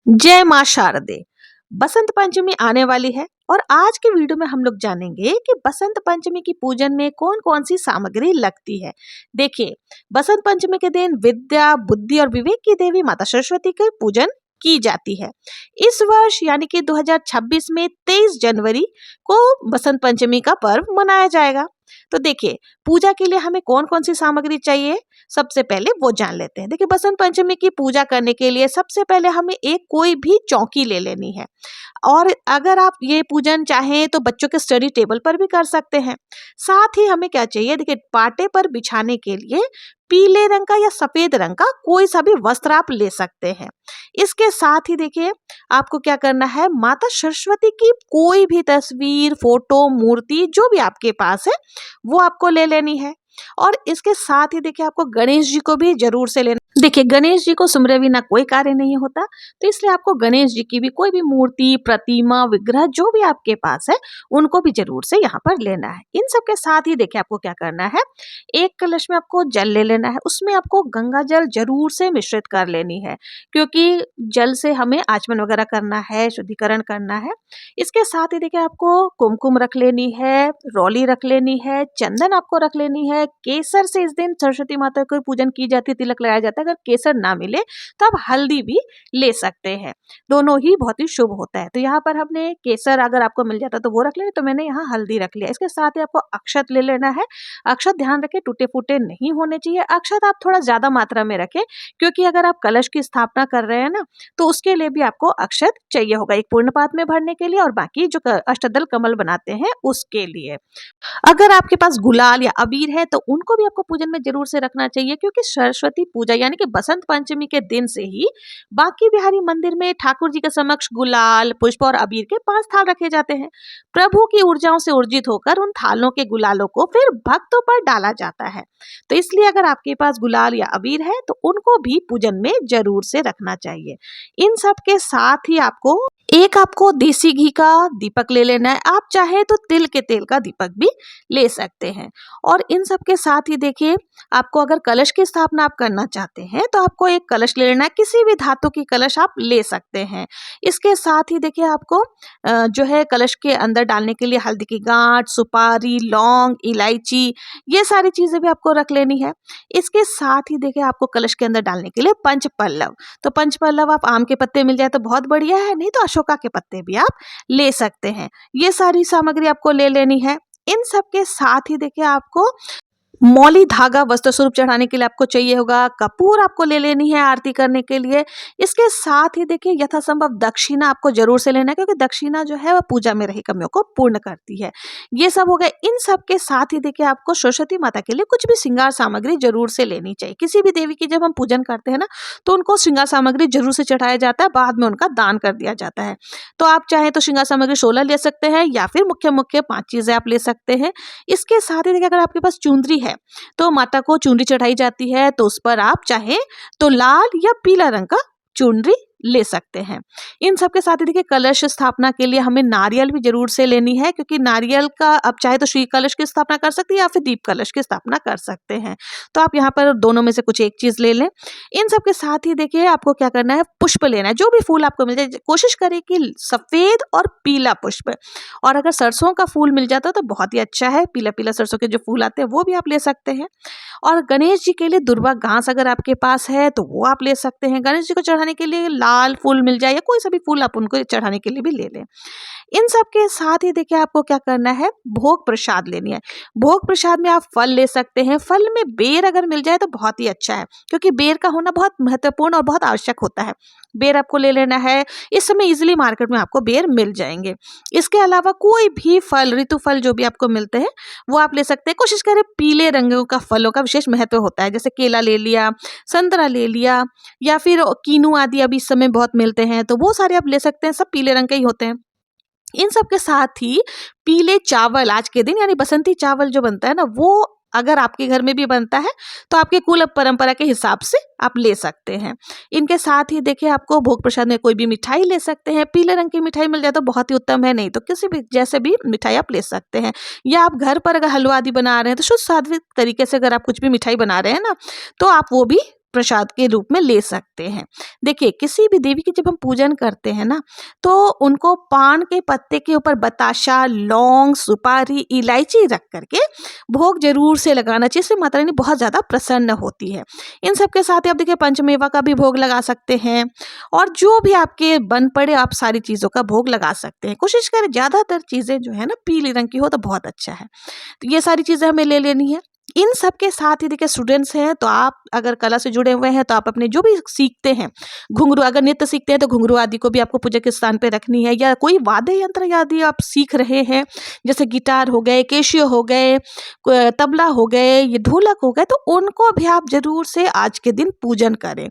जय माँ शारदे। बसंत पंचमी आने वाली है और आज के वीडियो में हम लोग जानेंगे कि बसंत पंचमी की पूजन में कौन कौन सी सामग्री लगती है। देखिए, बसंत पंचमी के दिन विद्या, बुद्धि और विवेक की देवी माता सरस्वती के पूजन की जाती है। इस वर्ष यानी कि 2026 में 23 जनवरी को बसंत पंचमी का पर्व मनाया जाएगा। तो देखिए, पूजा के लिए हमें कौन कौन सी सामग्री चाहिए, सबसे पहले वो जान लेते हैं। देखिए, बसंत पंचमी की पूजा करने के लिए सबसे पहले हमें एक कोई भी चौकी ले लेनी है। और अगर आप ये पूजन चाहें तो बच्चों के स्टडी टेबल पर भी कर सकते हैं। साथ ही हमें क्या चाहिए, देखिए, पाटे पर बिछाने के लिए पीले रंग का या सफेद रंग का कोई सा भी वस्त्र आप ले सकते हैं। इसके साथ ही देखिए, आपको क्या करना है, माता सरस्वती की कोई भी तस्वीर, फोटो, मूर्ति जो भी आपके पास है वो आपको ले लेनी है। और इसके साथ ही देखिए, आपको गणेश जी को भी जरूर से लेना। देखिए, गणेश जी को सुमरे बिना कोई कार्य नहीं होता, तो इसलिए आपको गणेश जी की भी कोई भी मूर्ति, प्रतिमा, विग्रह जो भी आपके पास है उनको भी जरूर से यहाँ पर लेना है। इन सब के साथ ही देखिए, आपको क्या करना है, एक कलश में आपको जल ले लेना है। उसमें आपको गंगा जल जरूर से मिश्रित कर लेनी है, क्योंकि जल से हमें आचमन वगैरह करना है, शुद्धिकरण करना है। इसके साथ ही देखिए, आपको कुमकुम रख लेनी है, रौली रख लेनी है, चंदन आपको रख लेनी है। केसर से इस दिन सरस्वती माता को पूजन की जाती है, तिलक लगाया जाता है। अगर केसर ना मिले तो आप हल्दी भी ले सकते हैं, दोनों ही बहुत ही शुभ होता है। तो यहाँ पर हमने केसर अगर आपको मिल जाता तो वो रख लेना, तो मैंने यहाँ हल्दी रख लिया। इसके साथ ही आपको अक्षत ले लेना है। अक्षत ध्यान रखें, टूटे फूटे नहीं होने चाहिए। अक्षत आप थोड़ा ज्यादा मात्रा में रखें, क्योंकि अगर आप कलश की स्थापना कर रहे हैं ना, तो उसके लिए भी आपको अक्षत चाहिए होगा, एक पूर्ण पात्र में भरने के लिए और बाकी जो अष्टदल कमल बनाते हैं उसके लिए। अगर आपके पास गुलाल या अबीर है तो उनको भी आपको पूजन में जरूर से रखना चाहिए, क्योंकि सरस्वती पूजा यानी कि बसंत पंचमी के दिन से ही बांके बिहारी मंदिर में ठाकुर जी के समक्ष गुलाल, पुष्प और अबीर के 5 थाल रखे जाते हैं। प्रभु की ऊर्जाओं से ऊर्जित होकर उन थालों के गुलालों को फिर भक्तों पर डाला जाता है। तो इसलिए अगर आपके पास गुलाल या अबीर है तो उनको भी पूजन में जरूर से रखना चाहिए। इन सब के साथ ही आपको देसी घी का दीपक ले लेना है। आप चाहे तो तिल के तेल का दीपक भी ले सकते हैं। और इन सब के साथ ही देखिए, आपको अगर कलश की स्थापना आप करना चाहते हैं तो आपको एक कलश ले लेना है। किसी भी धातु की कलश आप ले सकते हैं। इसके साथ ही देखिए, आपको जो है कलश के अंदर डालने के लिए हल्दी की गांठ, सुपारी, लौंग, इलायची, ये सारी चीजें भी आपको रख लेनी है। इसके साथ ही देखिए, आपको कलश के अंदर डालने के लिए पंच पल्लव, तो पंच पल्लव आप आम के पत्ते मिल जाए तो बहुत बढ़िया है, नहीं तो अशोका के पत्ते भी आप ले सकते हैं। ये सारी सामग्री आपको ले लेनी है। इन सब के साथ ही देखिए, आपको मौली धागा वस्त्र स्वरूप चढ़ाने के लिए आपको चाहिए होगा। कपूर आपको ले लेनी है आरती करने के लिए। इसके साथ ही देखिए, यथासंभव दक्षिणा आपको जरूर से लेना है, क्योंकि दक्षिणा जो है वह पूजा में रही कमियों को पूर्ण करती है। ये सब हो गए। इन सब के साथ ही देखिए, आपको सरस्वती माता के लिए कुछ भी श्रृंगार सामग्री जरूर से लेनी चाहिए। किसी भी देवी की जब हम पूजन करते हैं ना, तो उनको श्रृंगार सामग्री जरूर से चढ़ाया जाता है, बाद में उनका दान कर दिया जाता है। तो आप चाहे तो श्रृंगार सामग्री 16 ले सकते हैं, या फिर मुख्य मुख्य 5 चीजें आप ले सकते हैं। इसके साथ ही देखिए, अगर आपके पास चुंदरी है तो माता को चुनरी चढ़ाई जाती है, तो उस पर आप चाहे तो लाल या पीला रंग का चुनरी ले सकते हैं। इन सब के साथ ही देखिए, कलश स्थापना के लिए हमें नारियल भी जरूर से लेनी है, क्योंकि नारियल का आप चाहे तो श्री कलश की स्थापना कर सकते हैं या फिर दीप कलश की स्थापना कर सकते हैं। तो आप यहाँ पर दोनों में से कुछ एक चीज ले लें। इन सब के साथ ही देखिए, आपको क्या करना है, पुष्प लेना है। जो भी फूल आपको मिल जाए, कोशिश करें कि सफेद और पीला पुष्प, और अगर सरसों का फूल मिल जाता है तो बहुत ही अच्छा है। पीला पीला सरसों के जो फूल आते हैं वो भी आप ले सकते हैं। और गणेश जी के लिए दुर्वा घास अगर आपके पास है तो वो आप ले सकते हैं। गणेश जी को चढ़ाने के लिए लाल फूल मिल जाए या कोई सा भी फूल आप उनको चढ़ाने के लिए भी ले लें। इन सब के साथ ही देखिए, आपको क्या करना है, भोग प्रसाद लेनी है। भोग प्रसाद में आप फल ले सकते हैं। फल में बेर अगर मिल जाए तो बहुत ही अच्छा है, क्योंकि बेर का होना बहुत महत्वपूर्ण और बहुत आवश्यक होता है। बेर आपको ले लेना है। इस समय इजीली मार्केट में आपको बेर मिल जाएंगे। इसके अलावा कोई भी फल, ऋतु फल जो भी आपको मिलते हैं वो आप ले सकते हैं। कोशिश करें, पीले रंगों का फलों का विशेष महत्व होता है, जैसे केला ले लिया, संतरा ले लिया, या फिर कीनू आदि अभी इस समय बहुत मिलते हैं, तो वो सारे आप ले सकते हैं। सब पीले रंग के ही होते हैं। इन सब के साथ ही पीले चावल आज के दिन, यानी बसंती चावल जो बनता है ना, वो अगर आपके घर में भी बनता है तो आपके कुल परंपरा के हिसाब से आप ले सकते हैं। इनके साथ ही देखिए, आपको भोग प्रसाद में कोई भी मिठाई ले सकते हैं। पीले रंग की मिठाई मिल जाए तो बहुत ही उत्तम है, नहीं तो किसी भी जैसे भी मिठाई आप ले सकते हैं। या आप घर पर अगर हलवा आदि बना रहे हैं तो शुद्ध सात्विक तरीके से अगर आप कुछ भी मिठाई बना रहे हैं ना, तो आप वो भी प्रसाद के रूप में ले सकते हैं। देखिए, किसी भी देवी की जब हम पूजन करते हैं ना, तो उनको पान के पत्ते के ऊपर बताशा, लौंग, सुपारी, इलायची रख करके भोग जरूर से लगाना चाहिए। इससे माता रानी बहुत ज़्यादा प्रसन्न होती है। इन सब के साथ ही आप देखिए पंचमेवा का भी भोग लगा सकते हैं, और जो भी आपके बन पड़े आप सारी चीज़ों का भोग लगा सकते हैं। कोशिश करें ज़्यादातर चीज़ें जो है ना पीले रंग की हो तो बहुत अच्छा है। तो ये सारी चीज़ें हमें ले लेनी है। इन सब के साथ ही देखिए स्टूडेंट्स हैं, तो आप अगर कला से जुड़े हुए हैं तो आप अपने जो भी सीखते हैं, घुंघरू अगर नृत्य सीखते हैं तो घुंघरू आदि को भी आपको पूजा के स्थान पे रखनी है, या कोई वाद्य यंत्र आदि आप सीख रहे हैं, जैसे गिटार हो गए, कैशियो हो गए, तबला हो गए, ये ढोलक हो गए, तो उनको भी आप जरूर से आज के दिन पूजन करें।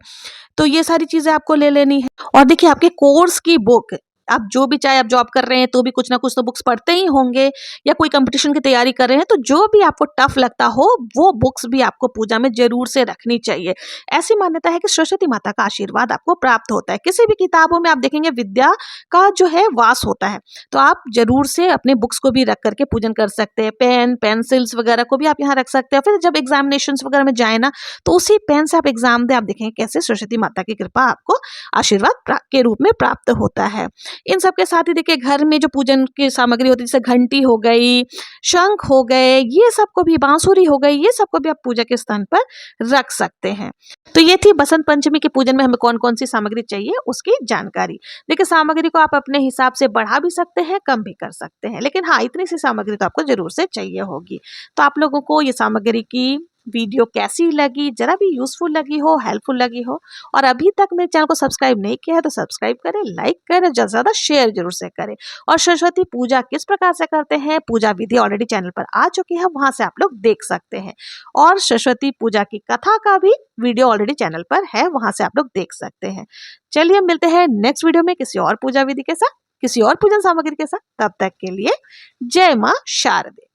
तो ये सारी चीज़ें आपको ले लेनी है। और देखिए आपके कोर्स की बुक, आप जो भी, चाहे आप जॉब कर रहे हैं तो भी कुछ ना कुछ तो बुक्स पढ़ते ही होंगे, या कोई कंपटीशन की तैयारी कर रहे हैं, तो जो भी आपको टफ लगता हो वो बुक्स भी आपको पूजा में जरूर से रखनी चाहिए। ऐसी मान्यता है कि सरस्वती माता का आशीर्वाद आपको प्राप्त होता है। किसी भी किताबों में आप देखेंगे विद्या का जो है वास होता है, तो आप जरूर से अपने बुक्स को भी रख करके पूजन कर सकते हैं। पेन, पेंसिल्स वगैरह को भी आप यहाँ रख सकते हैं। फिर जब एग्जामिनेशन वगैरह में जाए ना, तो उसी पेन से आप एग्जाम दें, आप देखेंगे कैसे सरस्वती माता की कृपा आपको आशीर्वाद के रूप में प्राप्त होता है। इन सब के साथ ही देखिए घर में जो पूजन की सामग्री होती है, जैसे घंटी हो गई, शंख हो गए, ये सबको भी, बांसुरी हो गई, ये सबको भी आप पूजा के स्थान पर रख सकते हैं। तो ये थी बसंत पंचमी के पूजन में हमें कौन कौन सी सामग्री चाहिए उसकी जानकारी। देखिए सामग्री को आप अपने हिसाब से बढ़ा भी सकते हैं, कम भी कर सकते हैं, लेकिन हाँ इतनी सी सामग्री तो आपको जरूर से चाहिए होगी। तो आप लोगों को ये सामग्री की वीडियो कैसी लगी, जरा भी यूजफुल लगी हो, हेल्पफुल लगी हो, और अभी तक मेरे चैनल को सब्सक्राइब नहीं किया है तो सब्सक्राइब करें, लाइक करें, ज़्यादा से ज़्यादा शेयर जरूर से करें। और सरस्वती पूजा किस प्रकार से करते हैं, पूजा विधि ऑलरेडी चैनल पर आ चुकी है, वहां से आप लोग देख सकते हैं। और सरस्वती पूजा की कथा का भी वीडियो ऑलरेडी चैनल पर है, वहां से आप लोग देख सकते हैं। चलिए मिलते हैं नेक्स्ट वीडियो में किसी और पूजा विधि के साथ, किसी और पूजन सामग्री के साथ। तब तक के लिए जय माँ शारदे।